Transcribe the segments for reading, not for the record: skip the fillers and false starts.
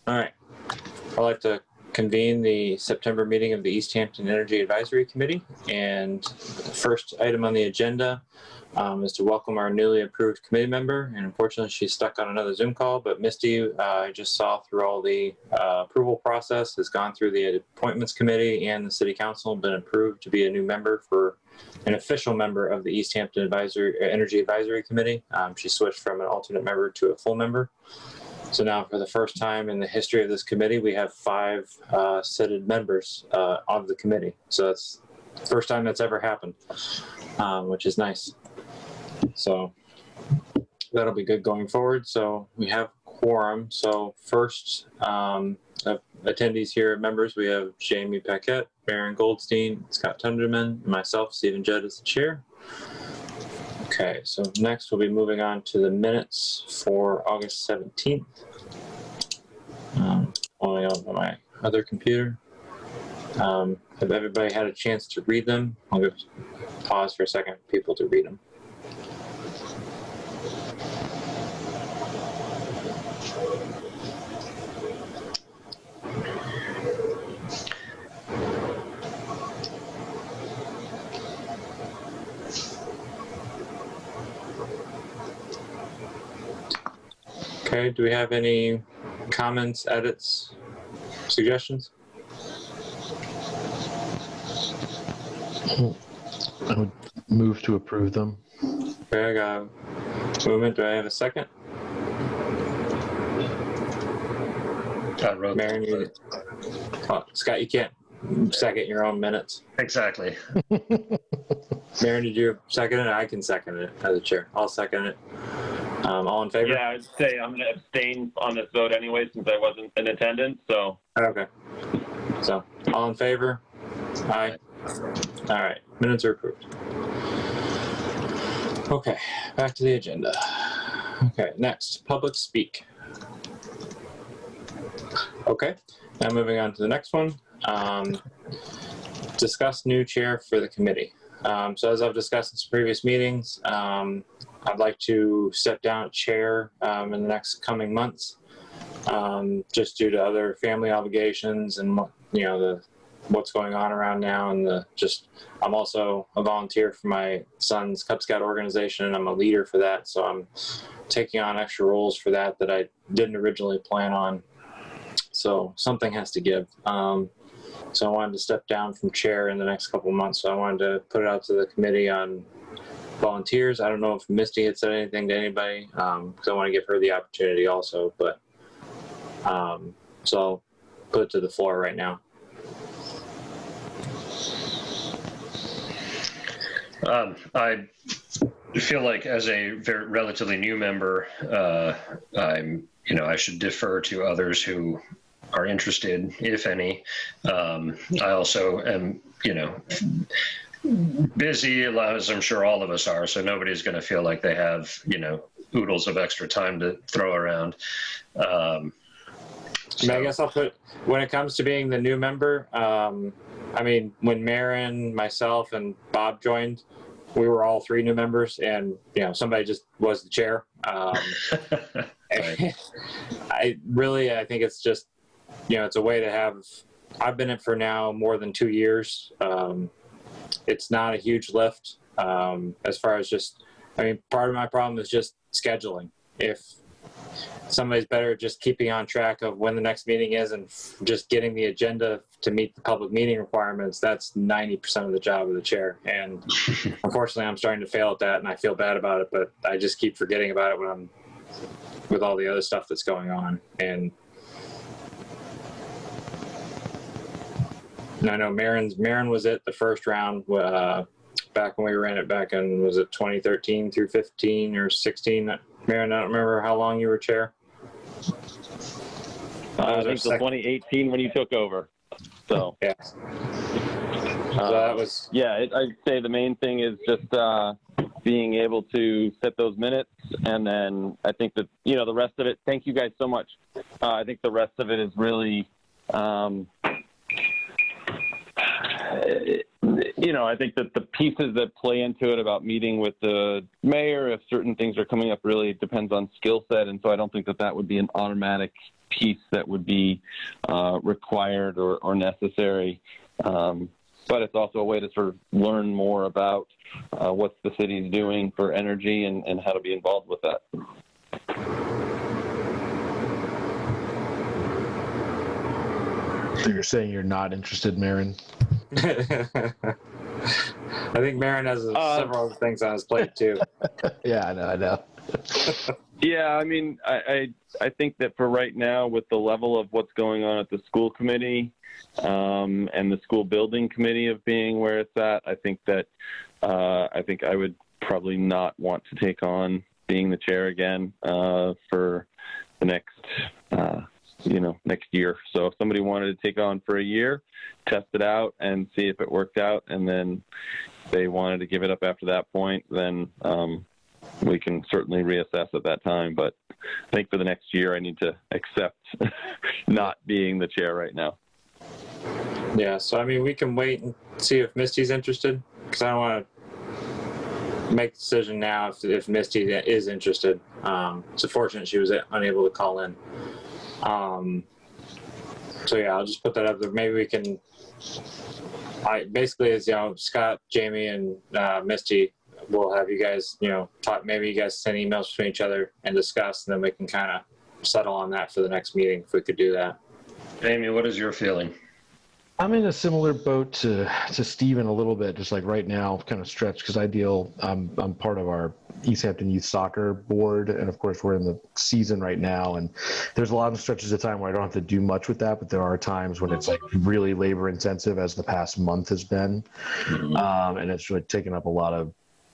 All right. I'd like to convene the September meeting of the Easthampton Energy Advisory Committee. And the first item on the agenda is to welcome our newly approved committee member. And unfortunately, she's stuck on another Zoom call. But Misty, I just saw through all the approval process, has gone through the appointments committee and the city council, been approved to be a new member for an official member of the Easthampton Energy Advisory Committee. She switched from an alternate member to a full member. So now, for the first time in the history of this committee, we have 5 seated members of the committee. So that's the first time that's ever happened, which is nice. So that'll be good going forward. So we have quorum. So first, attendees here, members, we have Jamie Paquette, Baron Goldstein, Scott Tunderman, and myself, Stephen Judd, as the chair. Okay, so next we'll be moving on to the minutes for August 17th. Following up on my other computer. Have everybody had a chance to read them? I'll just pause for a second for people to read them. Okay, do we have any comments, edits, suggestions? I would move to approve them. Okay, I got a movement. Do I have a second? I wrote Marion, Scott, you can't second your own minutes. Exactly. Marion, did you second it? I can second it as a chair. I'll second it. All in favor? Yeah, I'd say I'm going to abstain on this vote anyway since I wasn't in attendance. So. Okay. So, all in favor? Aye. All right. Minutes are approved. Okay. Back to the agenda. Okay. Next, public speak. Okay. Now moving on to the next one. Discuss new chair for the committee. So as I've discussed in some previous meetings, I'd like to step down as chair in the next coming months, just due to other family obligations and what's going on around now, and I'm also a volunteer for my son's Cub Scout organization, and I'm a leader for that. So I'm taking on extra roles for that I didn't originally plan on. So something has to give. So I wanted to step down from chair in the next couple of months. So I wanted to put it out to the committee on volunteers. I don't know if Misty had said anything to anybody, because I want to give her the opportunity also. But so I'll put it to the floor right now. I feel like as a relatively new member, I should defer to others who are interested, if any. I also am, busy, as I'm sure all of us are, so nobody's going to feel like they have, oodles of extra time to throw around. I guess I'll put, when it comes to being the new member, when Marin, myself, and Bob joined, we were all 3 new members, and, somebody just was the chair. Right. I think it's just, it's a way to have, I've been in for now more than 2 years. It's not a huge lift as far as part of my problem is just scheduling. If somebody's better at just keeping on track of when the next meeting is and just getting the agenda to meet the public meeting requirements, that's 90% of the job of the chair. And unfortunately, I'm starting to fail at that, and I feel bad about it, but I just keep forgetting about it when I'm with all the other stuff that's going on. And I know Marin was it the first round back when we ran it back in, was it 2013 through 15 or 16? Marin, I don't remember how long you were chair. I think the 2018 when you took over. So yeah. So that was. Yeah, I'd say the main thing is just being able to set those minutes, and then I think that the rest of it. Thank you guys so much. I think the rest of it is really. I think that the pieces that play into it about meeting with the mayor, if certain things are coming up, really depends on skill set. And so I don't think that would be an automatic piece that would be required or necessary. But it's also a way to sort of learn more about what the city's doing for energy and how to be involved with that. So you're saying you're not interested, Marin? I think Marin has several other things on his plate too. Yeah, I know. Yeah, I mean, I think that for right now, with the level of what's going on at the school committee and the school building committee of being where it's at, I think I would probably not want to take on being the chair again for the next year. So if somebody wanted to take on for a year, test it out and see if it worked out, and then if they wanted to give it up after that point, then we can certainly reassess at that time. But I think for the next year, I need to accept not being the chair right now. Yeah, so I mean, we can wait and see if Misty's interested, because I don't want to make the decision now if Misty is interested. It's unfortunate she was unable to call in. So yeah, I'll just put that up there. Maybe we can. Basically, it's Scott, Jamie, and Misty. We'll have you guys, talk. Maybe you guys send emails between each other and discuss, and then we can kind of settle on that for the next meeting if we could do that. Amy, what is your feeling? I'm in a similar boat to Steven a little bit, just like right now, kind of stretched because I'm part of our Easthampton Youth Soccer Board, and of course we're in the season right now, and there's a lot of stretches of time where I don't have to do much with that, but there are times when it's like really labor intensive, as the past month has been, and it's really taken up a lot of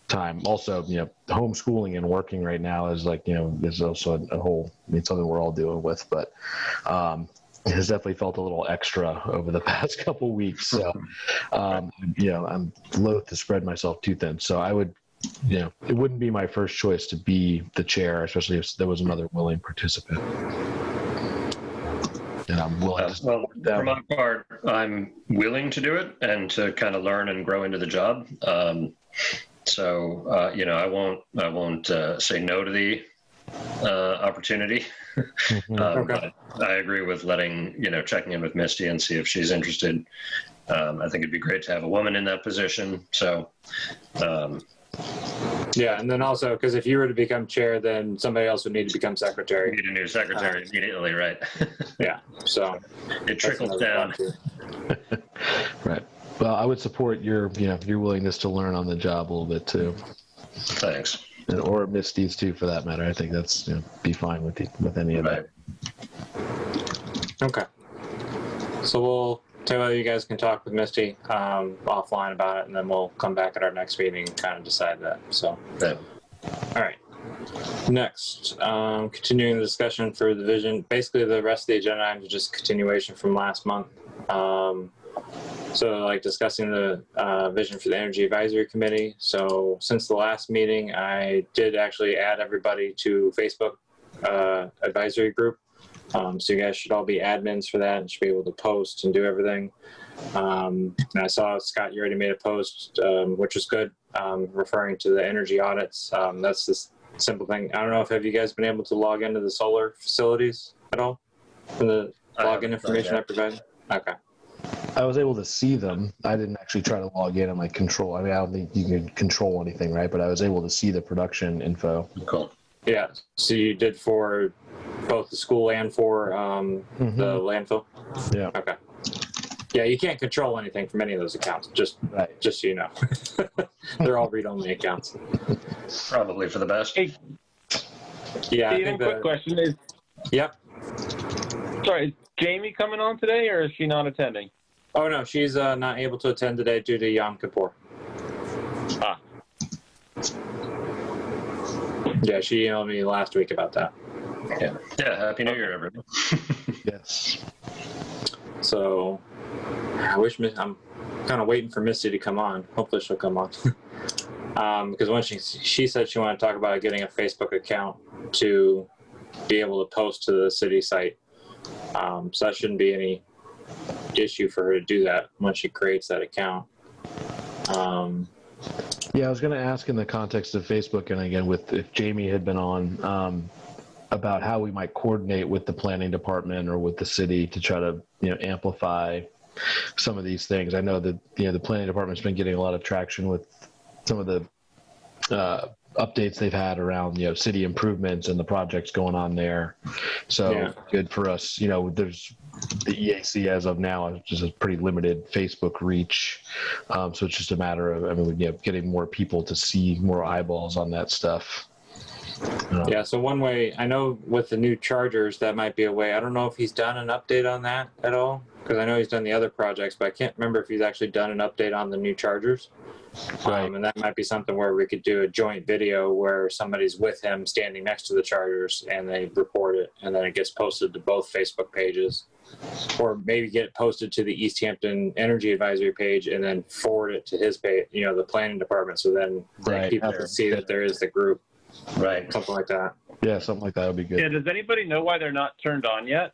time. Also, homeschooling and working right now is is also a whole, something we're all dealing with, but it has definitely felt a little extra over the past couple of weeks. So, I'm loath to spread myself too thin. So I would, it wouldn't be my first choice to be the chair, especially if there was another willing participant. And I'm willing to. Well, for my part, I'm willing to do it and to kind of learn and grow into the job. I won't say no to the opportunity. But I agree with checking in with Misty and see if she's interested. I think it'd be great to have a woman in that position. So, yeah, and then also because if you were to become chair, then somebody else would need to become secretary. We need a new secretary immediately, right? Yeah, so it trickles down. Right. Well, I would support your willingness to learn on the job a little bit too. Thanks. Or Misty's too, for that matter. I think that's be fine with any of that. Okay. So we'll tell you what, you guys can talk with Misty offline about it, and then we'll come back at our next meeting and kind of decide that. So, yeah. All right. Next, continuing the discussion for the vision. Basically, the rest of the agenda items are just continuation from last month. So like discussing the vision for the Energy Advisory Committee. So since the last meeting, I did actually add everybody to Facebook advisory group. So you guys should all be admins for that and should be able to post and do everything. And I saw, Scott, you already made a post, which was good, referring to the energy audits. That's this simple thing. I don't know have you guys been able to log into the solar facilities at all from the login information I provided? Okay. I was able to see them. I didn't actually try to log in and control. I mean, I don't think you can control anything, right? But I was able to see the production info. Cool. Yeah. So you did for both the school and for the landfill? Yeah. Okay. Yeah, you can't control anything from any of those accounts. Just so you know. They're all read-only accounts. Probably for the best. Hey, yeah. Steven, quick question is. Yep. Sorry, is Jamie coming on today, or is she not attending? Oh no, she's not able to attend today due to Yom Kippur. Ah. Yeah, she emailed me last week about that. Yeah. Yeah. Happy New Year, everyone. Yes. So, I'm kind of waiting for Misty to come on. Hopefully she'll come on. Because when she said she wanted to talk about getting a Facebook account to be able to post to the city site. So that shouldn't be any issue for her to do that when she creates that account. Yeah, I was going to ask in the context of Facebook, and again, if Jamie had been on, about how we might coordinate with the planning department or with the city to try to, amplify some of these things. I know that, the planning department's been getting a lot of traction with some of the updates they've had around, city improvements and the projects going on there. So good for us. There's the EAC as of now is just a pretty limited Facebook reach. So it's just a matter of, getting more people to see, more eyeballs on that stuff. Yeah, so one way, I know with the new chargers, that might be a way. I don't know if he's done an update on that at all, because I know he's done the other projects, but I can't remember if he's actually done an update on the new chargers. Right. And that might be something where we could do a joint video where somebody's with him standing next to the chargers and they report it, and then it gets posted to both Facebook pages. Or maybe get it posted to the Easthampton Energy Advisory page and then forward it to his page, the planning department, so then people can see that there is the group. Right. Something like that. Yeah, something like that would be good. Yeah, does anybody know why they're not turned on yet?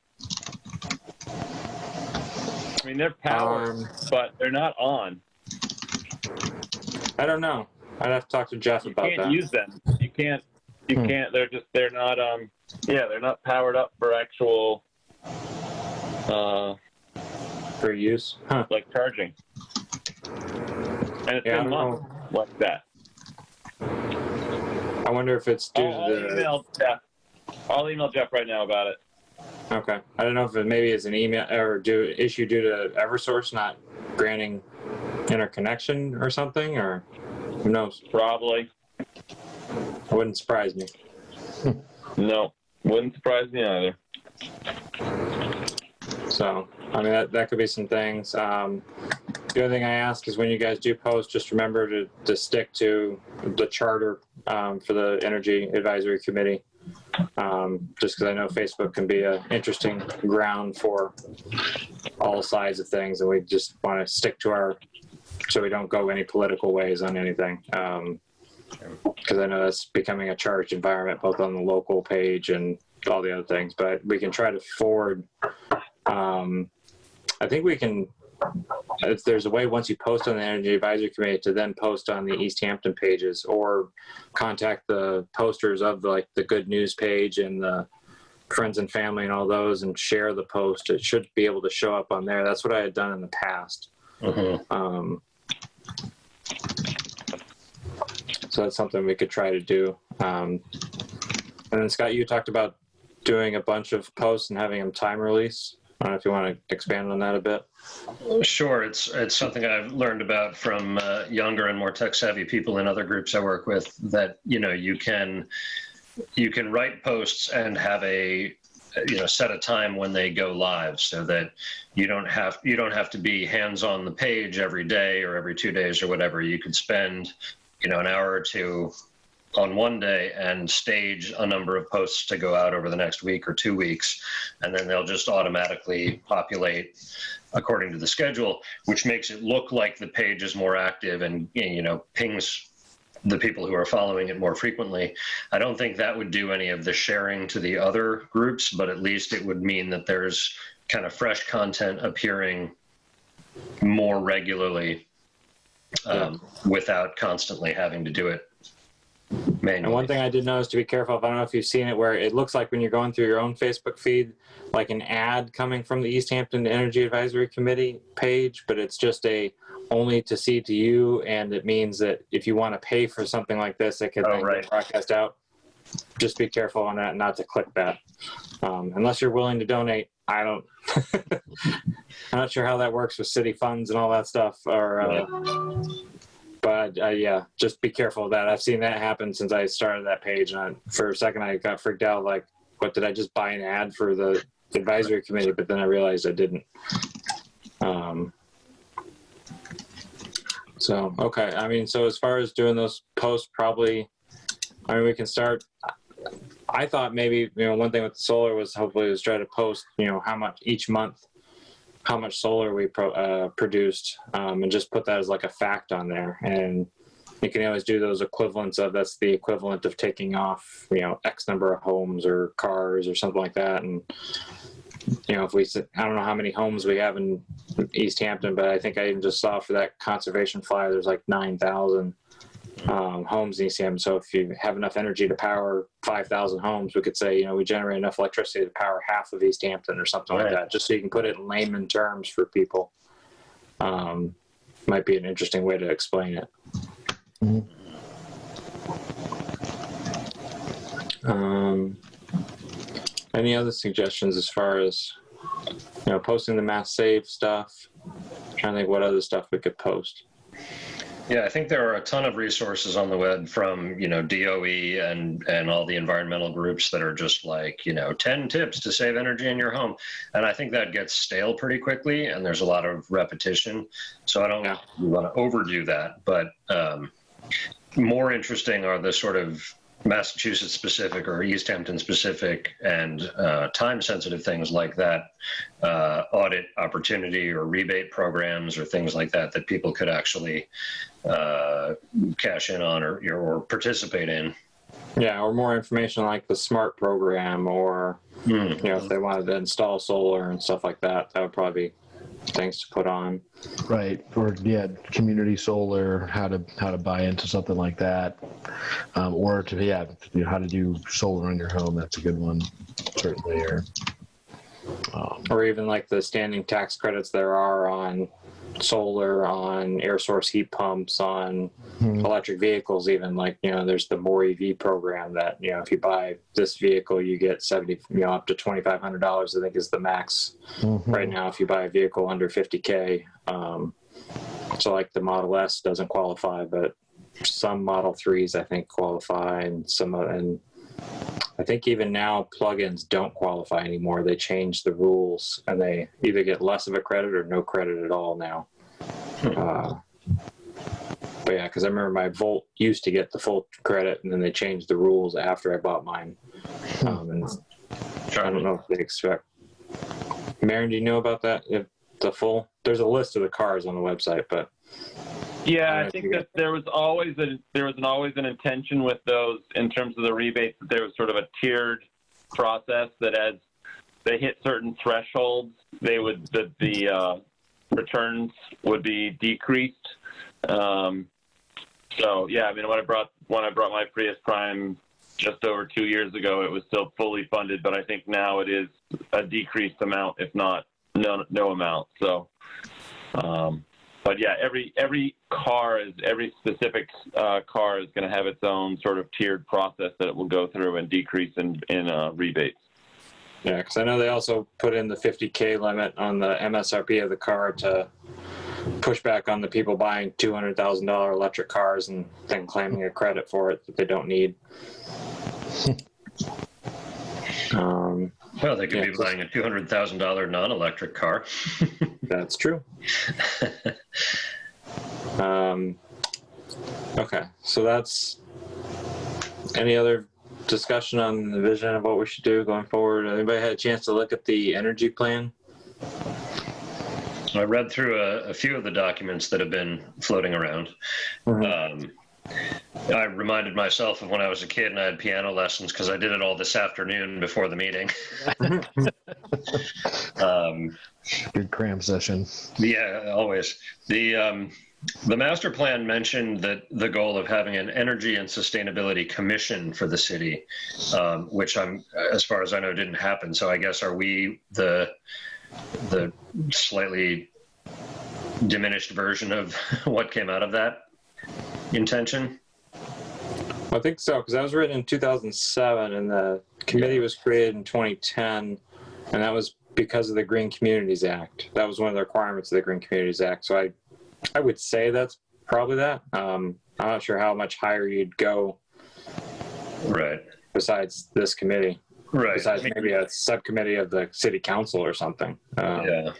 I mean, they're powered, but they're not on. I don't know. I'd have to talk to Jeff about that. You can't use them. You can't. They're not. They're not powered up for actual. For use, like charging. And it's been months like that. I wonder if it's due to the. I'll email Jeff right now about it. Okay. I don't know if it maybe is an email or issue due to Eversource not granting interconnection or something, or who knows? Probably. Wouldn't surprise me. No, wouldn't surprise me either. So, I mean, that could be some things. The other thing I ask is when you guys do post, just remember to stick to the charter for the Energy Advisory Committee. Just because I know Facebook can be an interesting ground for all sides of things, and we just want to stick to so we don't go any political ways on anything. Because I know that's becoming a charged environment, both on the local page and all the other things. But we can try to forward. I think we can, if there's a way once you post on the Energy Advisory Committee to then post on the Easthampton pages, or contact the posters of the Good News page and the Friends and Family and all those and share the post. It should be able to show up on there. That's what I had done in the past. Mm-hmm. So that's something we could try to do. And then Scott, you talked about doing a bunch of posts and having them time release. I don't know if you want to expand on that a bit. Sure. It's something I've learned about from younger and more tech savvy people in other groups I work with, that, you can write posts and have set a time when they go live, so that you don't have to be hands on the page every day or every 2 days or whatever. You could spend, an hour or two on one day and stage a number of posts to go out over the next week or 2 weeks, and then they'll just automatically populate according to the schedule, which makes it look like the page is more active and pings the people who are following it more frequently. I don't think that would do any of the sharing to the other groups, but at least it would mean that there's kind of fresh content appearing more regularly, without constantly having to do it manually. And one thing I did notice to be careful of, I don't know if you've seen it, where it looks like when you're going through your own Facebook feed, like an ad coming from the Easthampton Energy Advisory Committee page, but it's just only to see to you, and it means that if you want to pay for something like this, it can get broadcast out. Just be careful on that, not to click that. Unless you're willing to donate. I don't. I'm not sure how that works with city funds and all that stuff. But just be careful of that. I've seen that happen since I started that page, and for a second I got freaked out. Like, what, did I just buy an ad for the advisory committee? But then I realized I didn't. So okay. I mean, so as far as doing those posts, probably. I mean, we can start. I thought maybe, one thing with the solar was hopefully try to post, how much each month, how much solar we produced, and just put that as like a fact on there. And you can always do those equivalents of, that's the equivalent of taking off, X number of homes or cars or something like that. And, if I don't know how many homes we have in Easthampton, but I think I even just saw for that conservation flyer, there's like 9,000. homes in Easthampton. So if you have enough energy to power 5,000 homes, we could say, we generate enough electricity to power half of Easthampton or something like that, just so you can put it in layman terms for people. Might be an interesting way to explain it. Any other suggestions as far as, posting the mass save stuff? I'm trying to think what other stuff we could post. Yeah, I think there are a ton of resources on the web from, DOE and all the environmental groups that are just like, 10 tips to save energy in your home. And I think that gets stale pretty quickly, and there's a lot of repetition. So I don't want to overdo that. But more interesting are the sort of Massachusetts specific or Easthampton specific and time sensitive things like that, audit opportunity or rebate programs or things like that people could actually cash in on or participate in. Yeah, or more information like the SMART program, or if they wanted to install solar and stuff like that, that would probably be things to put on. Right. Or community solar, how to buy into something like that. Or how to do solar in your home. That's a good one, certainly. Or even like the standing tax credits there are on solar, on air source heat pumps, on electric vehicles, even there's the More EV program that, if you buy this vehicle, you get up to $2,500, I think is the max right now if you buy a vehicle under 50K. So like the Model S doesn't qualify, but some Model 3s I think qualify, and I think even now plugins don't qualify anymore. They changed the rules, and they either get less of a credit or no credit at all now. But yeah, because I remember my Volt used to get the full credit, and then they changed the rules after I bought mine. And I don't know if they expect. Marion, do you know about that? If there's a list of the cars on the website, but yeah, I think that there was always an intention with those in terms of the rebates, that there was sort of a tiered process that as they hit certain thresholds, the returns would be decreased. So yeah, I mean, when I brought my Prius Prime just over 2 years ago, it was still fully funded, but I think now it is a decreased amount, if not no amount. So, but yeah, every specific car is going to have its own sort of tiered process that it will go through and decrease in rebates. Yeah, because I know they also put in the 50K limit on the MSRP of the car to push back on the people buying $200,000 electric cars and then claiming a credit for it that they don't need. Well, they could be buying a $200,000 non-electric car. That's true. Okay, so that's any other discussion on the vision of what we should do going forward? Anybody had a chance to look at the energy plan? I read through a few of the documents that have been floating around. I reminded myself of when I was a kid and I had piano lessons, because I did it all this afternoon before the meeting. Good cram session. Yeah, always. The master plan mentioned that the goal of having an energy and sustainability commission for the city, which as far as I know, didn't happen. So I guess, are we the slightly diminished version of what came out of that intention? I think so, because that was written in 2007 and the committee was created in 2010, and that was because of the Green Communities Act. That was one of the requirements of the Green Communities Act. So I would say that's probably that. I'm not sure how much higher you'd go. Right. Besides this committee. Right. Besides maybe a subcommittee of the city council or something. Yeah.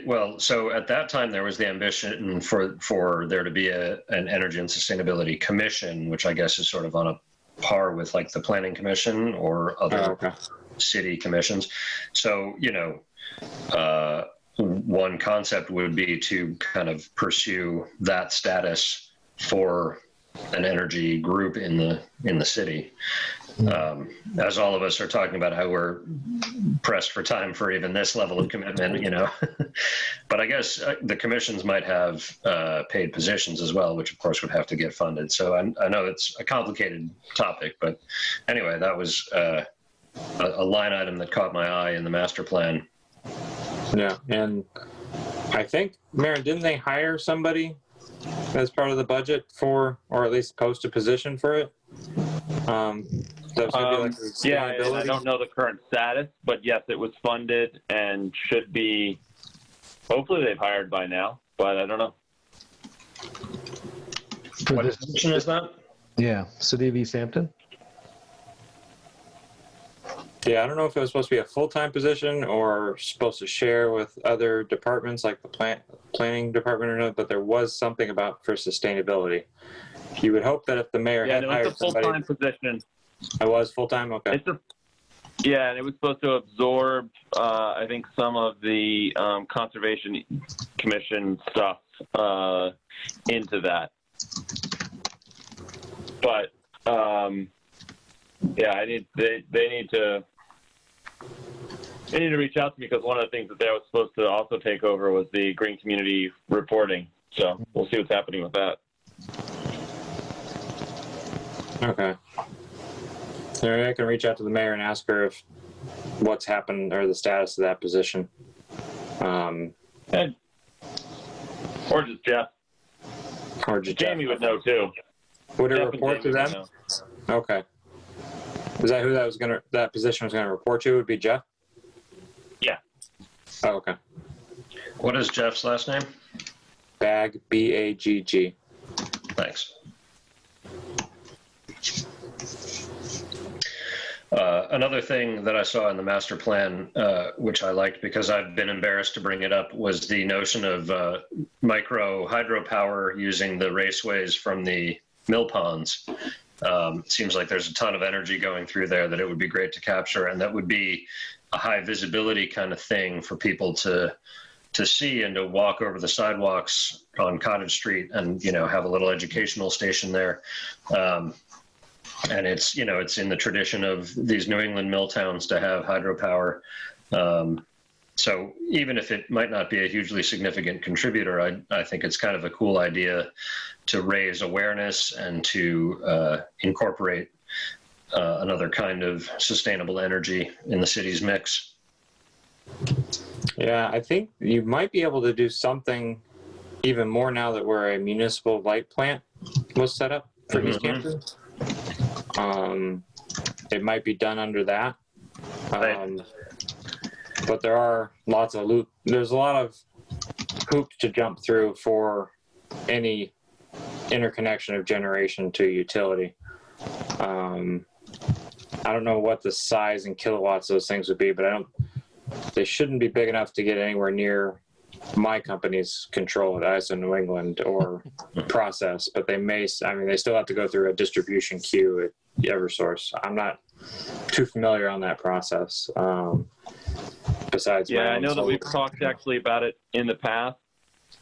Well, so at that time there was the ambition for there to be an energy and sustainability commission, which I guess is sort of on a par with like the planning commission or other city commissions. So, one concept would be to kind of pursue that status for an energy group in the city. As all of us are talking about how we're pressed for time for even this level of commitment, but I guess the commissions might have paid positions as well, which of course would have to get funded. So I know it's a complicated topic, but anyway, that was a line item that caught my eye in the master plan. Yeah, and I think, Maren, didn't they hire somebody as part of the budget for, or at least post a position for it? That was gonna be like yeah, and I don't know the current status, but yes, it was funded and should be. Hopefully, they've hired by now, but I don't know. What position is that? Yeah, City of Easthampton. Yeah, I don't know if it was supposed to be a full-time position or supposed to share with other departments like the planning department or not, but there was something about for sustainability. You would hope that if the mayor had hired it's a full-time position. It was full-time? Okay. And it was supposed to absorb, I think, some of the Conservation Commission stuff into that. But, yeah, they need to reach out to me, because one of the things that they were supposed to also take over was the green community reporting. So we'll see what's happening with that. Okay. So maybe I can reach out to the mayor and ask her if what's happened or the status of that position. Or just Jeff. Or just Jamie would know too. Would it Jeff report to them? Okay. Is that who that position was gonna report to? Would be Jeff? Yeah. Oh, okay. What is Jeff's last name? Bagg, B-A-G-G. Thanks. Another thing that I saw in the master plan, which I liked because I've been embarrassed to bring it up, was the notion of micro hydropower using the raceways from the mill ponds. It seems like there's a ton of energy going through there that it would be great to capture, and that would be a high visibility kind of thing for people to see and to walk over the sidewalks on Cottage Street and, have a little educational station there. And it's in the tradition of these New England mill towns to have hydropower. So even if it might not be a hugely significant contributor, I think it's kind of a cool idea to raise awareness and to incorporate another kind of sustainable energy in the city's mix. Yeah, I think you might be able to do something even more now that we're a municipal light plant was set up for Easthampton. It might be done under that. But there are there's a lot of hoops to jump through for any interconnection of generation to utility. I don't know what the size in kilowatts those things would be, but they shouldn't be big enough to get anywhere near my company's control at ISO New England or process, but they still have to go through a distribution queue at Eversource. I'm not too familiar on that process. Besides, I know that we've talked actually about it in the past,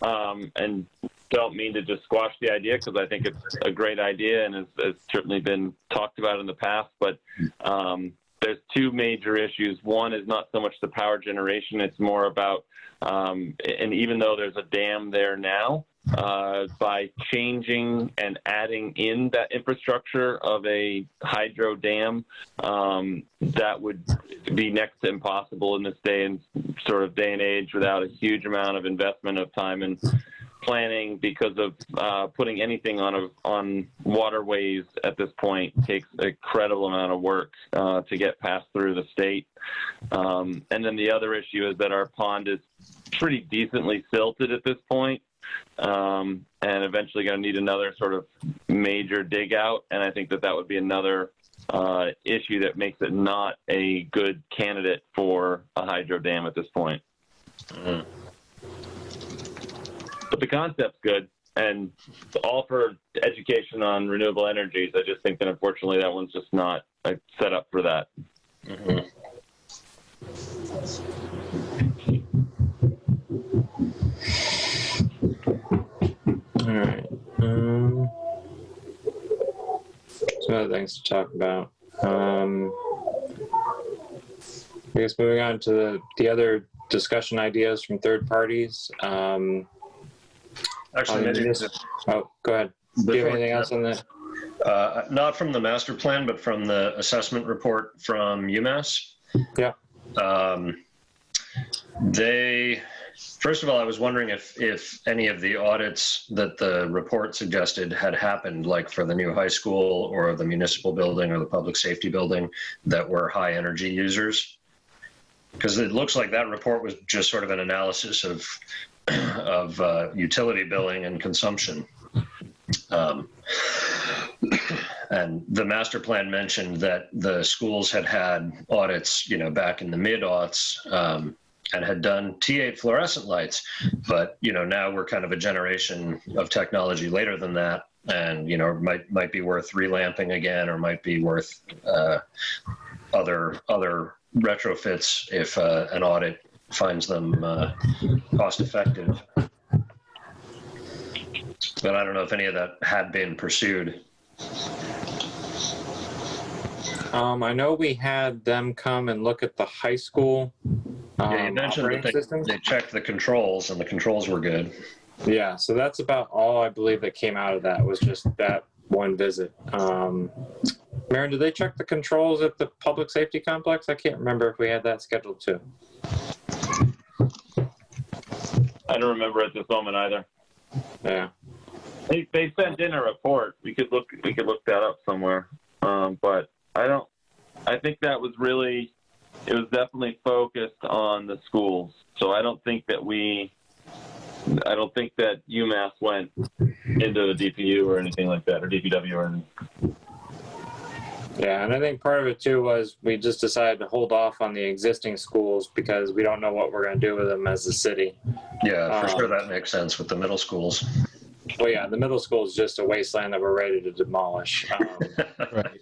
and don't mean to just squash the idea, because I think it's a great idea and has certainly been talked about in the past, but there's two major issues. One is not so much the power generation, it's more about, and even though there's a dam there now, by changing and adding in that infrastructure of a hydro dam, that would be next to impossible in this day and age without a huge amount of investment of time and planning, because of putting anything on waterways at this point takes an incredible amount of work to get passed through the state. And then the other issue is that our pond is pretty decently silted at this point, and eventually going to need another sort of major dig out. And I think that would be another issue that makes it not a good candidate for a hydro dam at this point. Mm. But the concept's good, and all for education on renewable energies. I just think that unfortunately that one's just not set up for that. Mm-hmm. All right. things to talk about. I guess moving on to the other discussion ideas from third parties. Actually, oh, go ahead. Do you have anything else on that? Not from the master plan, but from the assessment report from UMass. Yeah. First of all, I was wondering if any of the audits that the report suggested had happened, like for the new high school or the municipal building or the public safety building that were high energy users. Because it looks like that report was just sort of an analysis of utility billing and consumption. And the master plan mentioned that the schools had audits, back in the mid-aughts, and had done T8 fluorescent lights. But, now we're kind of a generation of technology later than that. And, might be worth relamping again, or might be worth other retrofits if an audit finds them cost effective. But I don't know if any of that had been pursued. I know we had them come and look at the high school. Yeah, you mentioned that they checked the controls, and the controls were good. Yeah, so that's about all I believe that came out of that, was just that one visit. Maren, did they check the controls at the public safety complex? I can't remember if we had that scheduled too. I don't remember at this moment either. Yeah. They sent in a report. We could look that up somewhere. But I think that was it was definitely focused on the schools. So I don't think that UMass went into the DPU or anything like that, or DPW or anything. Yeah, and I think part of it too was we just decided to hold off on the existing schools because we don't know what we're going to do with them as a city. Yeah, for sure that makes sense with the middle schools. Well, yeah, the middle school is just a wasteland that we're ready to demolish. Right.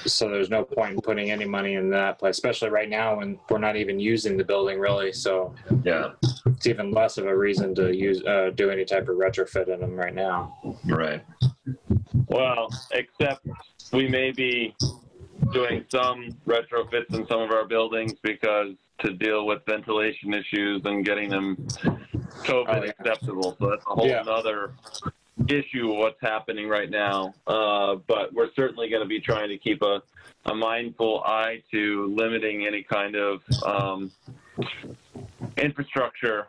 So there's no point in putting any money in that place, especially right now when we're not even using the building really. So yeah, it's even less of a reason to do any type of retrofit in them right now. Right. Well, except we may be doing some retrofits in some of our buildings because to deal with ventilation issues and getting them COVID acceptable. So that's a whole other issue of what's happening right now. But we're certainly going to be trying to keep a mindful eye to limiting any kind of infrastructure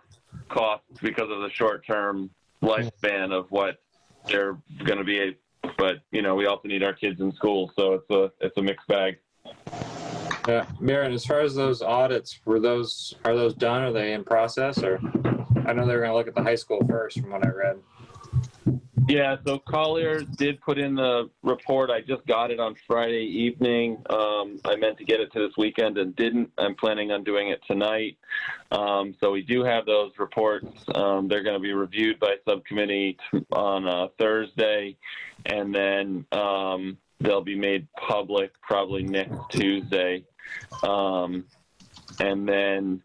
costs because of the short-term lifespan of what they're going to be. But, we also need our kids in school, so it's a mixed bag. Yeah, Maren, as far as those audits, are those done? Are they in process? Or I know they were going to look at the high school first, from what I read. Yeah, so Collier did put in the report. I just got it on Friday evening. I meant to get it to this weekend and didn't. I'm planning on doing it tonight. So we do have those reports. They're going to be reviewed by subcommittee on Thursday, and then they'll be made public probably next Tuesday. And then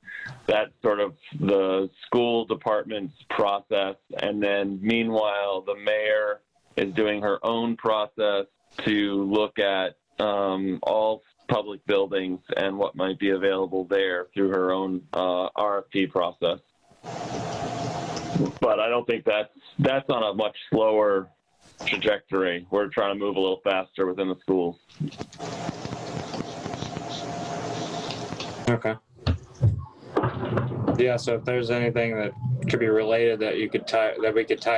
that's sort of the school department's process. And then meanwhile, the mayor is doing her own process to look at all public buildings and what might be available there through her own RFP process. But I don't think that's on a much slower trajectory. We're trying to move a little faster within the schools. Okay. Yeah, so if there's anything that could be related that we could tie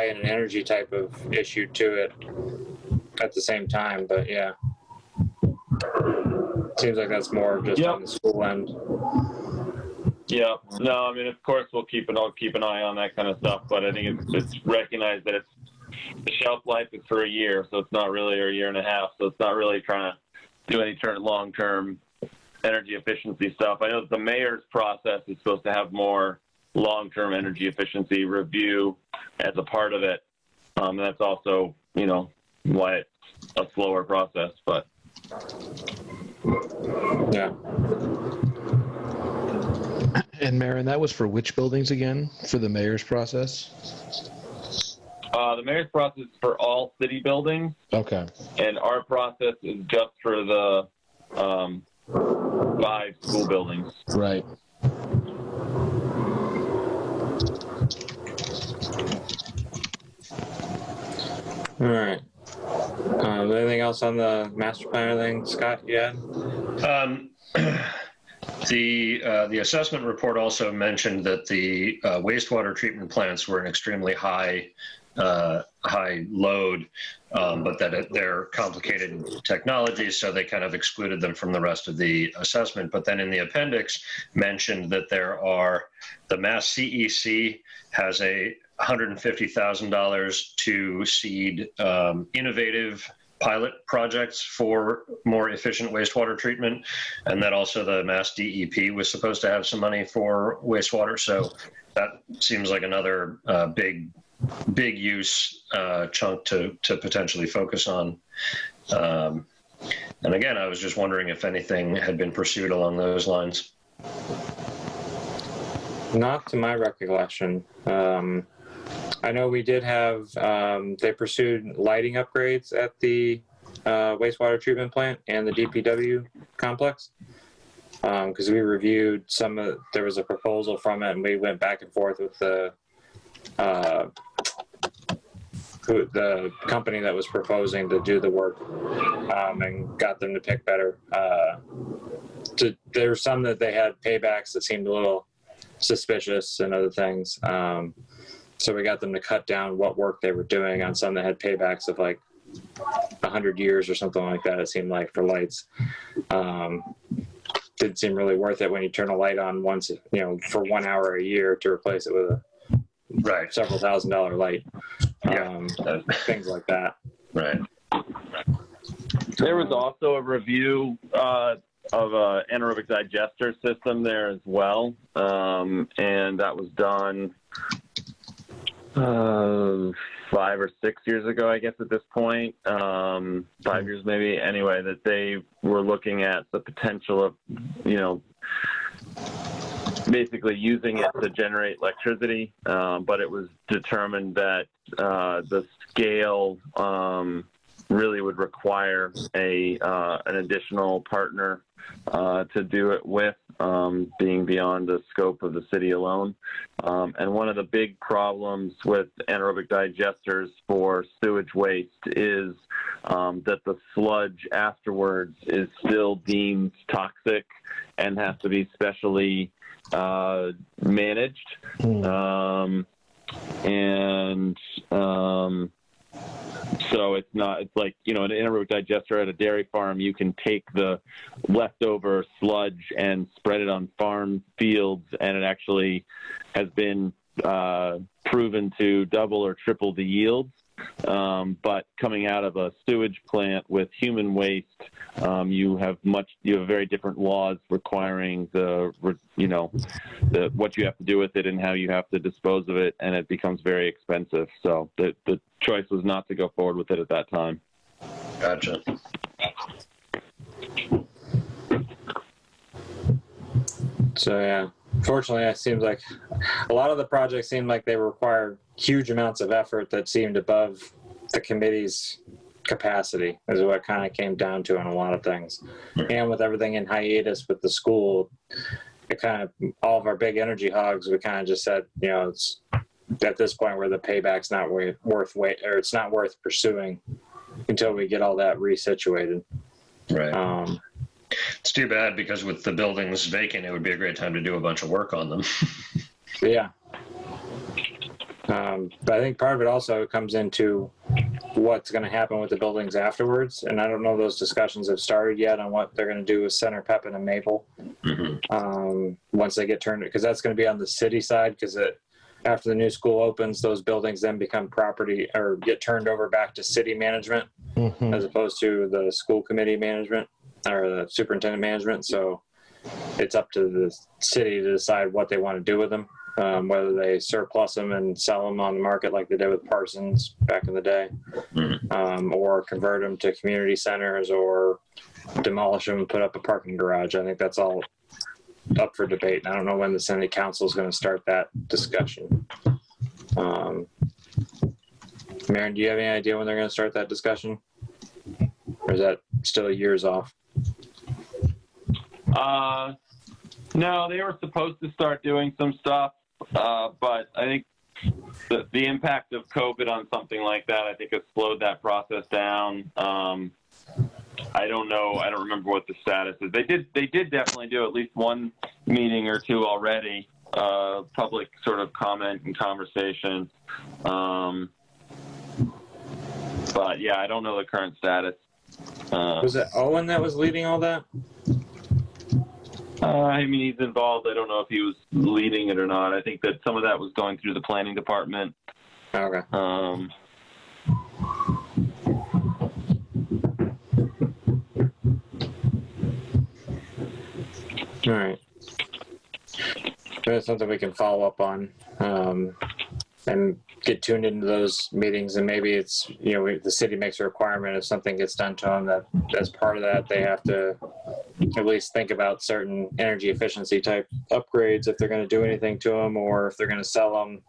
in an energy type of issue to it at the same time, but yeah. Seems like that's more just on the school end. Yeah. No, I mean, of course I'll keep an eye on that kind of stuff, but I think it's recognized that the shelf life is for a year, so it's not really, or a year and a half, so it's not really trying to do any long-term energy efficiency stuff. I know that the mayor's process is supposed to have more long-term energy efficiency review as a part of it. And that's also, why it's a slower process, but. Yeah. And Maren, that was for which buildings again, for the mayor's process? The mayor's process is for all city buildings, Okay. and our process is just for the 5 school buildings. Right. All right. Anything else on the master plan thing, Scott? Yeah. The assessment report also mentioned that the wastewater treatment plants were an extremely high load, but that they're complicated technologies, so they kind of excluded them from the rest of the assessment. But then in the appendix mentioned that the Mass CEC has $150,000 to seed innovative pilot projects for more efficient wastewater treatment, and that also the Mass DEP was supposed to have some money for wastewater. So that seems like another big use chunk to potentially focus on. And again, I was just wondering if anything had been pursued along those lines. Not to my recollection. I know we did have, they pursued lighting upgrades at the wastewater treatment plant and the DPW complex. Because we reviewed there was a proposal from it, and we went back and forth with the company that was proposing to do the work, and got them to pick better. There were some that they had paybacks that seemed a little suspicious and other things. So we got them to cut down what work they were doing on some that had paybacks of like 100 years or something like that, it seemed like, for lights. Didn't seem really worth it when you turn a light on once, for 1 hour a year to replace it with a several $1,000 light. Things like that. Right. There was also a review of an anaerobic digester system there as well, and that was done 5 or 6 years ago, I guess, at this point, 5 years maybe. Anyway, that they were looking at the potential of, basically using it to generate electricity, but it was determined that the scale really would require an additional partner to do it with, being beyond the scope of the city alone. And one of the big problems with anaerobic digesters for sewage waste is that the sludge afterwards is still deemed toxic and has to be specially managed. So it's like, an anaerobic digester at a dairy farm, you can take the leftover sludge and spread it on farm fields, and it actually has been proven to double or triple the yields. But coming out of a sewage plant with human waste, you have very different laws requiring what you have to do with it and how you have to dispose of it, and it becomes very expensive. So the choice was not to go forward with it at that time. Gotcha. So yeah, fortunately, it seems like a lot of the projects seemed like they required huge amounts of effort that seemed above the committee's capacity, is what it kind of came down to on a lot of things. And with everything in hiatus with the school, it kind of, all of our big energy hogs, we kind of just said, it's at this point where the payback's not it's not worth pursuing until we get all that resituated. Right. It's too bad, because with the buildings vacant, it would be a great time to do a bunch of work on them. Yeah. But I think part of it also comes into what's going to happen with the buildings afterwards. And I don't know if those discussions have started yet on what they're going to do with Center, Pepin, and Maple. Once they get turned, because that's going to be on the city side, because after the new school opens, those buildings then become property or get turned over back to city management, as opposed to the school committee management or the superintendent management. So it's up to the city to decide what they want to do with them, whether they surplus them and sell them on the market like they did with Parsons back in the day, or convert them to community centers, or demolish them and put up a parking garage. I think that's all up for debate. And I don't know when the Senate Council is going to start that discussion. Maren, do you have any idea when they're going to start that discussion? Or is that still years off? No, they were supposed to start doing some stuff, but I think the impact of COVID on something like that, I think, has slowed that process down. I don't know. I don't remember what the status is. They did definitely do at least one meeting or two already, public sort of comment and conversation. But yeah, I don't know the current status. Was it Owen that was leading all that? I mean, he's involved. I don't know if he was leading it or not. I think that some of that was going through the planning department. Okay. All right. That's something we can follow up on, and get tuned into those meetings. And maybe it's, the city makes a requirement if something gets done to them that as part of that, they have to at least think about certain energy efficiency type upgrades if they're going to do anything to them, or if they're going to sell them.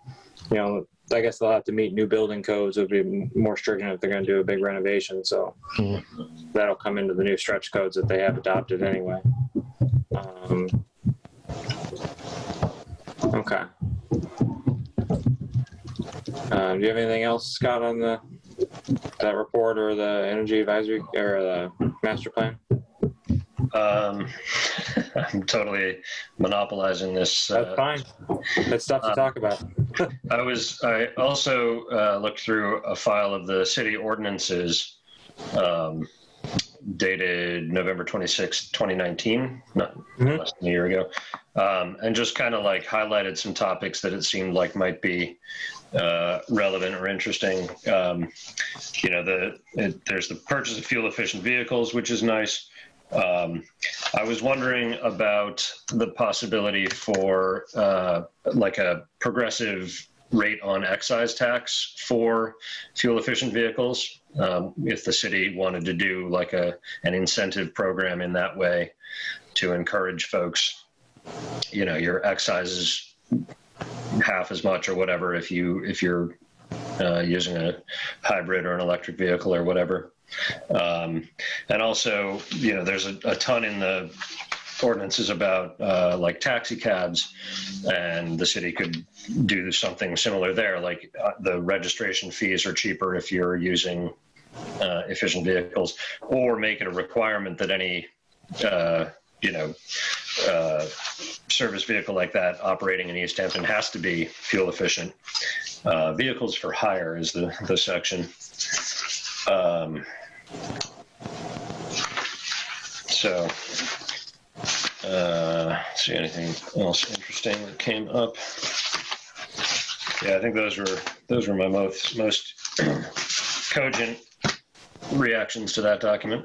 I guess they'll have to meet new building codes. It'll be more stringent if they're going to do a big renovation. So that'll come into the new stretch codes that they have adopted anyway. Okay. Do you have anything else, Scott, on that report or the energy advisory or the master plan? I'm totally monopolizing this. That's fine. That's stuff to talk about. I also looked through a file of the city ordinances dated November 26, 2019, not less than a year ago, and just kind of like highlighted some topics that it seemed like might be relevant or interesting. There's the purchase of fuel efficient vehicles, which is nice. I was wondering about the possibility for like a progressive rate on excise tax for fuel efficient vehicles. If the city wanted to do like an incentive program in that way to encourage folks, your excise is half as much or whatever if you're using a hybrid or an electric vehicle or whatever. And also, there's a ton in the ordinances about like taxi cabs, and the city could do something similar there. Like the registration fees are cheaper if you're using efficient vehicles, or make it a requirement that any service vehicle like that operating in Easthampton has to be fuel efficient. Vehicles for hire is the section. See anything else interesting that came up? Yeah, I think those were my most cogent reactions to that document.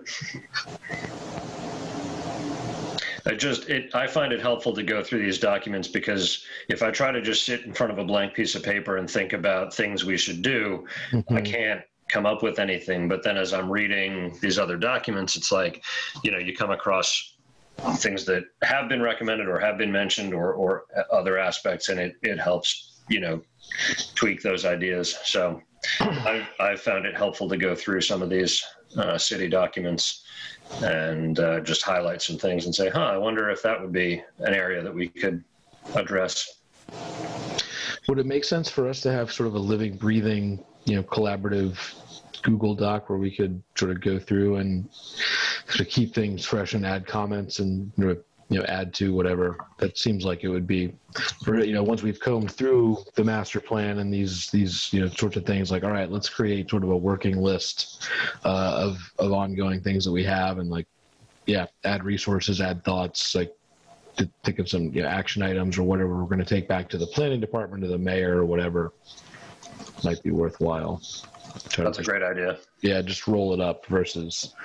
I find it helpful to go through these documents, because if I try to just sit in front of a blank piece of paper and think about things we should do, I can't come up with anything. But then as I'm reading these other documents, it's like, you come across things that have been recommended or have been mentioned or other aspects, and it helps, tweak those ideas. So I've found it helpful to go through some of these city documents and just highlight some things and say, I wonder if that would be an area that we could address. Would it make sense for us to have sort of a living, breathing, collaborative Google Doc where we could sort of go through and sort of keep things fresh and add comments and, add to whatever? That seems like it would be, for, once we've combed through the master plan and these sorts of things, like, all right, let's create sort of a working list of ongoing things that we have, and add resources, add thoughts, like to think of some action items or whatever we're going to take back to the planning department or the mayor or whatever might be worthwhile. That's a great idea. Yeah, just roll it up versus,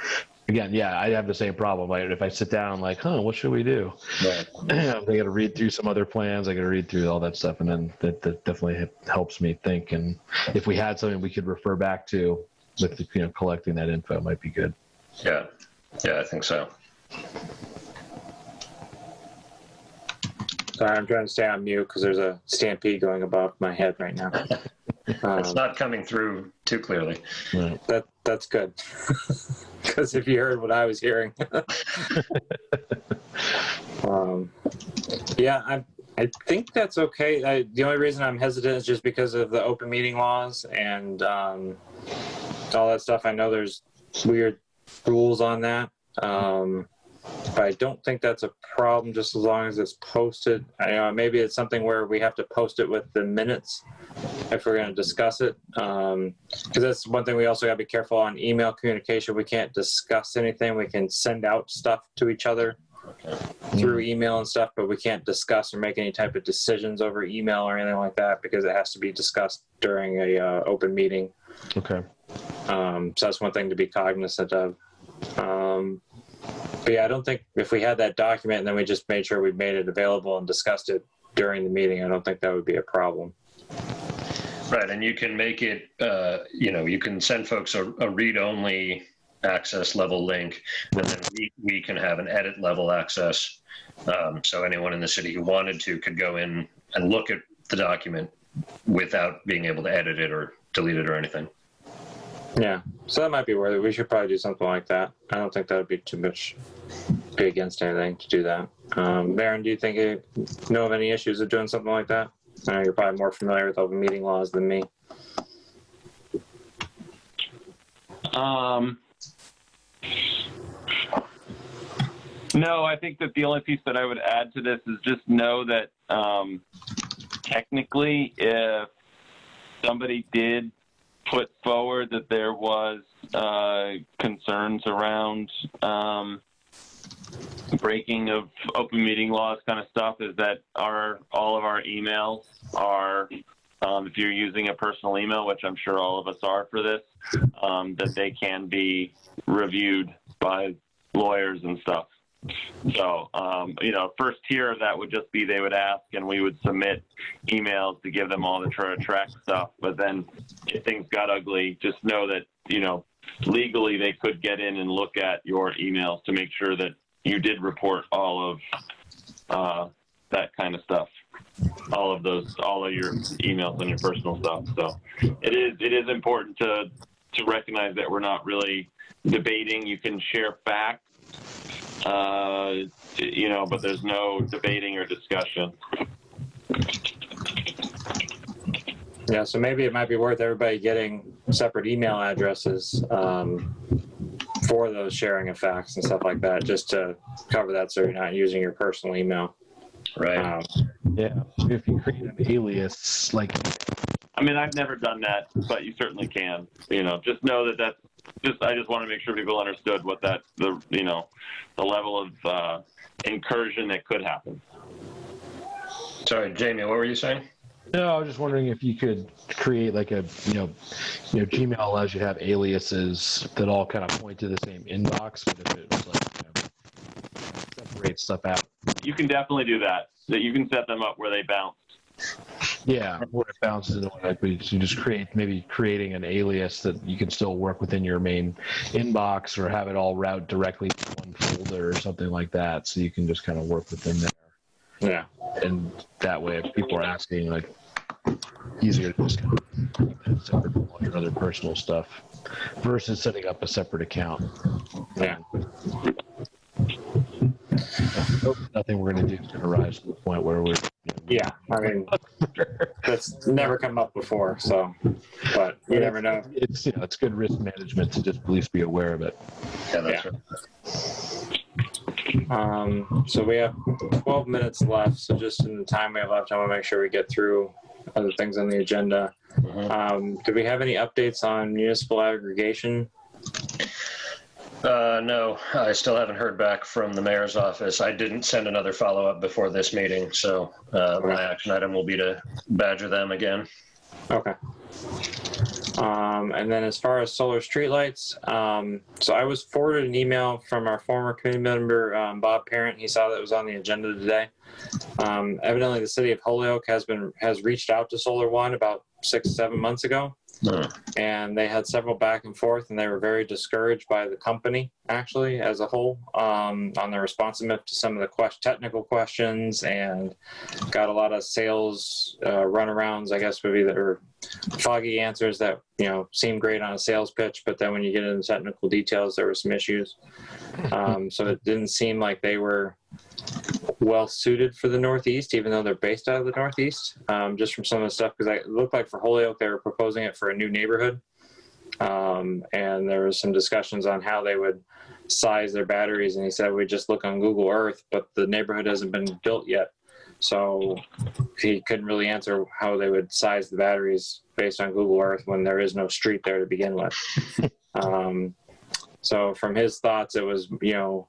again, I have the same problem. Like if I sit down, like, what should we do? Right. I got to read through some other plans. I got to read through all that stuff, and then that definitely helps me think. And if we had something we could refer back to with collecting that info, might be good. Yeah, I think so. Sorry, I'm trying to stay on mute because there's a stampede going above my head right now. It's not coming through too clearly. Right. That's good. Because if you heard what I was hearing. Yeah, I think that's okay. The only reason I'm hesitant is just because of the open meeting laws and all that stuff. I know there's weird rules on that. But I don't think that's a problem just as long as it's posted. Maybe it's something where we have to post it with the minutes if we're going to discuss it. Because that's one thing we also got to be careful on email communication. We can't discuss anything. We can send out stuff to each other through email and stuff, but we can't discuss or make any type of decisions over email or anything like that because it has to be discussed during a open meeting. Okay. So that's one thing to be cognizant of. But yeah, I don't think if we had that document and then we just made sure we made it available and discussed it during the meeting, I don't think that would be a problem. Right, and you can make it, you can send folks a read-only access level link, and then we can have an edit level access. So anyone in the city who wanted to could go in and look at the document without being able to edit it or delete it or anything. Yeah, so that might be worth it. We should probably do something like that. I don't think that would be too much be against anything to do that. Baron, do you think you know of any issues of doing something like that? I know you're probably more familiar with open meeting laws than me. No, I think that the only piece that I would add to this is just know that technically if somebody did put forward that there was concerns around breaking of open meeting laws kind of stuff, is that all of our emails are, if you're using a personal email, which I'm sure all of us are for this, that they can be reviewed by lawyers and stuff. So, first tier of that would just be they would ask and we would submit emails to give them all the track stuff. But then if things got ugly, just know that, legally they could get in and look at your emails to make sure that you did report all of that kind of stuff, all of your emails and your personal stuff. So it is important to recognize that we're not really debating. You can share facts, but there's no debating or discussion. Yeah, so maybe it might be worth everybody getting separate email addresses for those sharing of facts and stuff like that, just to cover that so you're not using your personal email. Right. Yeah, if you create an alias, I've never done that, but you certainly can. Just know that I just want to make sure people understood what the level of incursion that could happen. Sorry, Jamie, what were you saying? No, I was just wondering if you could create Gmail allows you to have aliases that all kind of point to the same inbox, but if it was separate stuff out. You can definitely do that. That you can set them up where they bounce. Yeah, where it bounces in, you just creating an alias that you can still work within your main inbox, or have it all route directly to one folder or something like that, so you can just kind of work within there. Yeah. And that way, if people are asking, easier to just kind of keep that separate from all your other personal stuff versus setting up a separate account. Yeah. Nothing we're going to do is going to rise to the point where we're. Yeah, that's never come up before. So, but you never know. It's it's good risk management to just at least be aware of it. Yeah, that's right. So we have 12 minutes left. So just in the time we have left, I want to make sure we get through other things on the agenda. Do we have any updates on municipal aggregation? No, I still haven't heard back from the mayor's office. I didn't send another follow-up before this meeting, so my action item will be to badger them again. Okay. And then as far as solar streetlights, so I was forwarded an email from our former committee member, Bob Parent. He saw that it was on the agenda today. Evidently the city of Holyoke has reached out to Solar One about 6-7 months ago. And they had several back and forth, and they were very discouraged by the company, actually, as a whole, on their responsiveness to some of the technical questions, and got a lot of sales runarounds, I guess, would be or foggy answers that, you know, seemed great on a sales pitch, but then when you get into technical details, there were some issues. So it didn't seem like they were well suited for the Northeast, even though they're based out of the Northeast, just from some of the stuff, because it looked like for Holyoke they were proposing it for a new neighborhood, and there was some discussions on how they would size their batteries, and he said we just look on Google Earth, but the neighborhood hasn't been built yet, so he couldn't really answer how they would size the batteries based on Google Earth when there is no street there to begin with. So from his thoughts, it was, you know,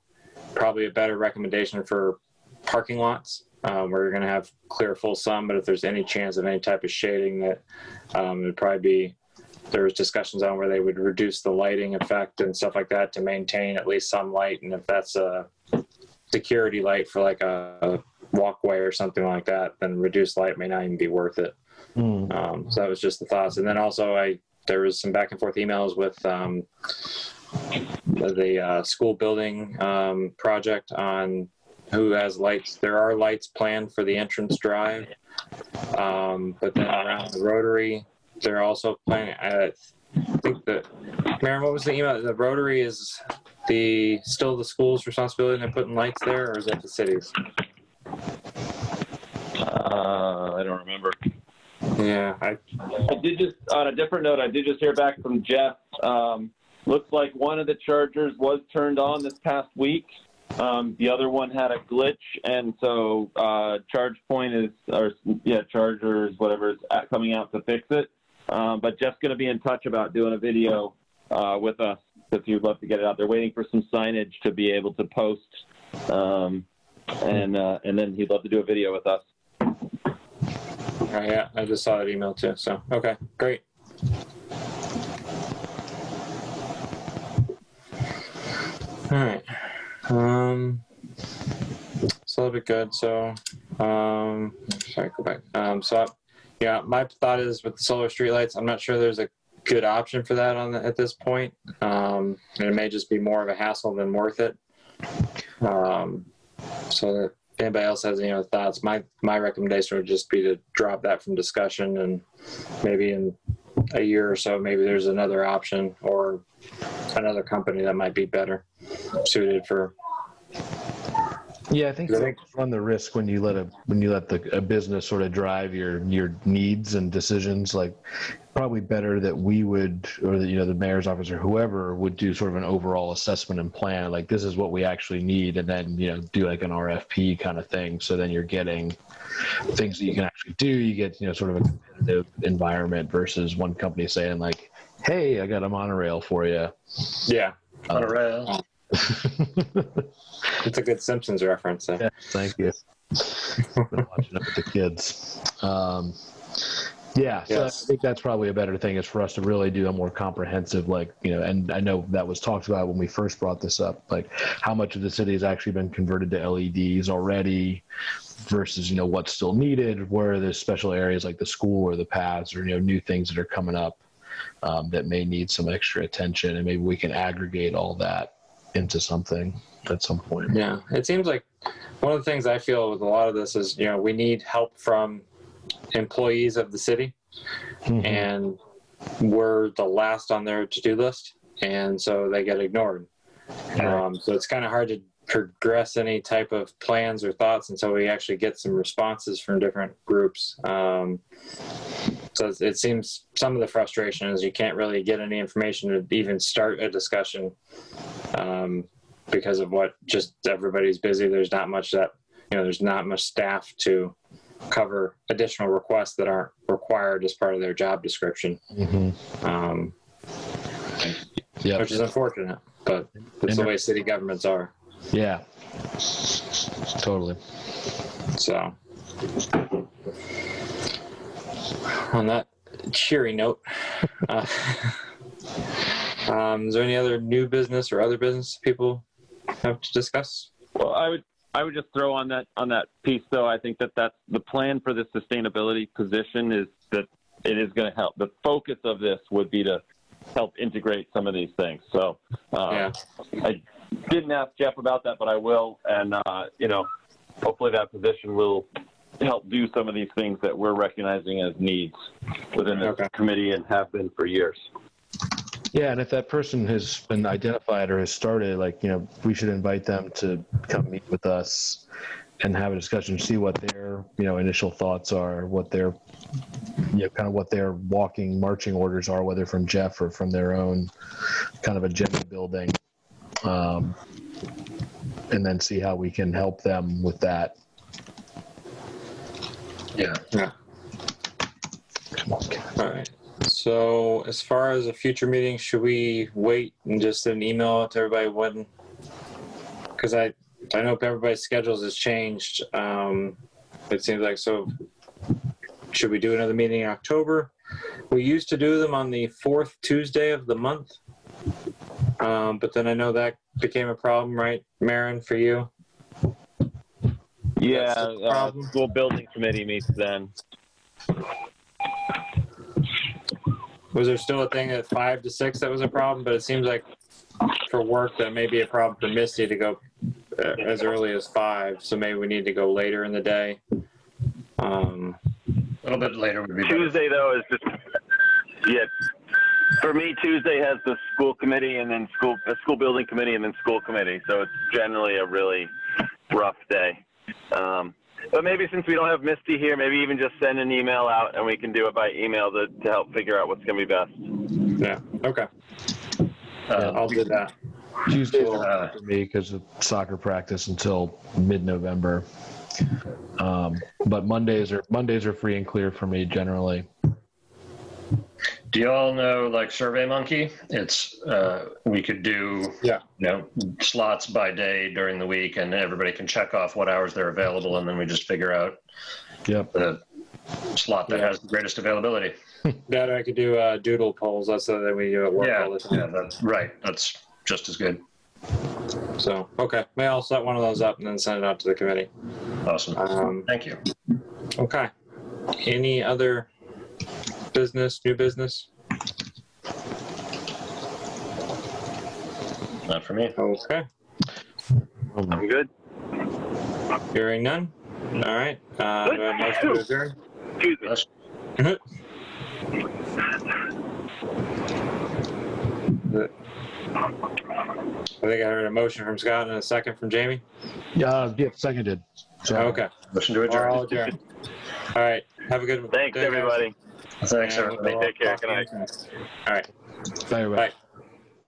probably a better recommendation for parking lots, where you're going to have clear full sun, but if there's any chance of any type of shading, that it'd probably be, there was discussions on where they would reduce the lighting effect and stuff like that to maintain at least some light, and if that's a security light for like a walkway or something like that, then reduced light may not even be worth it. So that was just the thoughts. And then also there was some back and forth emails with the school building project on who has lights. There are lights planned for the entrance drive, but then around the Rotary, they're also planning. I think that, Maren, what was the email? The Rotary is still the school's responsibility, and they're putting lights there, or is that the city's? I don't remember. Yeah, I did just, on a different note, I did just hear back from Jeff. Looks like one of the chargers was turned on this past week. The other one had a glitch, and so ChargePoint Charger is whatever is coming out to fix it. But Jeff's going to be in touch about doing a video with us, because he'd love to get it out. They're waiting for some signage to be able to post, and then he'd love to do a video with us. yeah, I just saw that email too. So okay, great. All right. So that'll be good. So, sorry, go back. Yeah, my thought is with the solar streetlights, I'm not sure there's a good option for that at this point. And it may just be more of a hassle than worth it. So if anybody else has any other thoughts, my recommendation would just be to drop that from discussion, and maybe in a year or so, maybe there's another option or another company that might be better suited for. Yeah, I think you run the risk when you let a business sort of drive your needs and decisions. Like, probably better that we would, or the mayor's office or whoever would do sort of an overall assessment and plan. Like, this is what we actually need, and then do like an RFP kind of thing. So then you're getting things that you can actually do. You get sort of a competitive environment versus one company saying like, "Hey, I got a monorail for you." Yeah, monorail. It's a good Simpsons reference. Yeah, thank you. Been watching it with the kids. So yes. I think that's probably a better thing, is for us to really do a more comprehensive, and I know that was talked about when we first brought this up, like how much of the city has actually been converted to LEDs already versus, what's still needed, where there's special areas like the school or the paths, or, new things that are coming up that may need some extra attention, and maybe we can aggregate all that into something at some point. Yeah, it seems like one of the things I feel with a lot of this is, we need help from employees of the city, and we're the last on their to-do list, and so they get ignored. So it's kind of hard to progress any type of plans or thoughts until we actually get some responses from different groups. So it seems some of the frustration is you can't really get any information to even start a discussion, because of just everybody's busy. There's not much there's not much staff to cover additional requests that aren't required as part of their job description. Which is unfortunate, but it's the way city governments are. Yeah, totally. So on that cheery note, is there any other new business or other business people have to discuss? Well, I would just throw on that piece, though. I think that's the plan for the sustainability position, is that it is going to help. The focus of this would be to help integrate some of these things. So I didn't ask Jeff about that, but I will. And, hopefully that position will help do some of these things that we're recognizing as needs within the committee and have been for years. Yeah, and if that person has been identified or has started, we should invite them to come meet with us and have a discussion, see what their, initial thoughts are, what their, kind of what their marching orders are, whether from Jeff or from their own kind of agenda building, and then see how we can help them with that. Yeah. Come on, All right. So as far as a future meeting, should we wait and just send an email out to everybody when? Because I know everybody's schedules has changed. It seems like, so should we do another meeting in October? We used to do them on the 4th Tuesday of the month. But then I know that became a problem, right, Maren, for you? Yeah, school building committee meets then. Was there still a thing at 5 to 6 that was a problem? But it seems like for work that may be a problem for Misty to go as early as 5. So maybe we need to go later in the day. A little bit later would be better. Tuesday, though, is just, for me, Tuesday has the school committee and then the school building committee and then school committee. So it's generally a really rough day. But maybe since we don't have Misty here, maybe even just send an email out and we can do it by email to help figure out what's going to be best. Yeah. Okay. I'll do that. Tuesdays are for me because of soccer practice until mid-November. But Mondays are free and clear for me generally. Do you all know SurveyMonkey? It's we could do slots by day during the week, and everybody can check off what hours they're available, and then we just figure out the slot that has the greatest availability. That I could do doodle polls. That's something that we do at work all the time. Yeah, that's right. That's just as good. So maybe I'll set one of those up and then send it out to the committee. Awesome. Thank you. Okay. Any other new business? Not for me. Okay. I'm good. Hearing none. All right. Motion to adjourn. Excuse me. I think I heard a motion from Scott and a second from Jamie. Yeah, seconded. So, okay. Motion to adjourn. All adjourned. All right. Have a good one. Thanks, everybody. Thanks, everybody. Take care. Good night. All right. Bye, everybody. Bye.